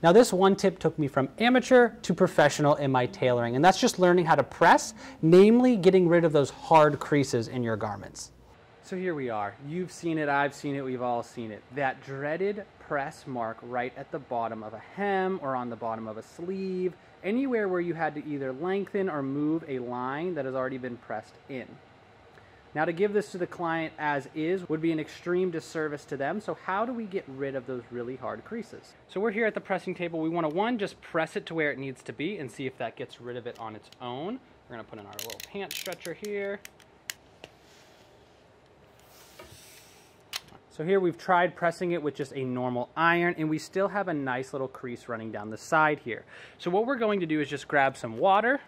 Now this one tip took me from amateur to professional in my tailoring, and that's just learning how to press, namely getting rid of those hard creases in your garments. So here we are. You've seen it, I've seen it, we've all seen it. That dreaded press mark right at the bottom of a hem or on the bottom of a sleeve, anywhere where you had to either lengthen or move a line that has already been pressed in. Now to give this to the client as is would be an extreme disservice to them, so how do we get rid of those really hard creases? So we're here at the pressing table. We want to, one, just press it to where it needs to be and see if that gets rid of it on its own. We're going to put in our little pant stretcher here. So here we've tried pressing it with just a normal iron, and we still have a nice little crease running down the side here. So what we're going to do is just grab some water,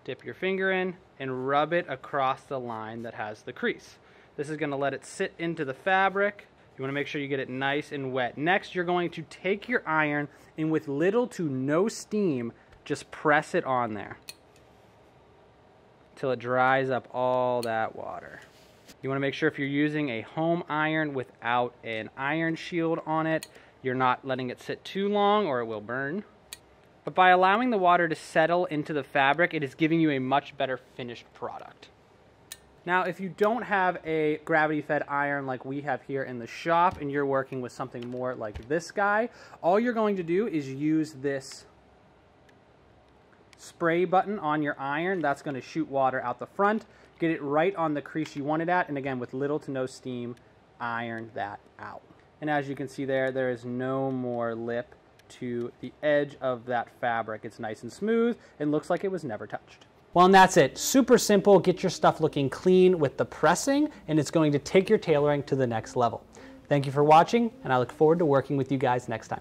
dip your finger in, and rub it across the line that has the crease. This is going to let it sit into the fabric. You want to make sure you get it nice and wet. Next, you're going to take your iron and with little to no steam, just press it on there till it dries up all that water. You want to make sure if you're using a home iron without an iron shield on it, you're not letting it sit too long or it will burn. But by allowing the water to settle into the fabric, it is giving you a much better finished product. Now, if you don't have a gravity-fed iron like we have here in the shop and you're working with something more like this guy, all you're going to do is use this spray button on your iron. That's going to shoot water out the front, get it right on the crease you want it at, and again, with little to no steam, iron that out. And as you can see there is no more lip to the edge of that fabric. It's nice and smooth and looks like it was never touched. Well, and that's it. Super simple. Get your stuff looking clean with the pressing, and it's going to take your tailoring to the next level. Thank you for watching, and I look forward to working with you guys next time.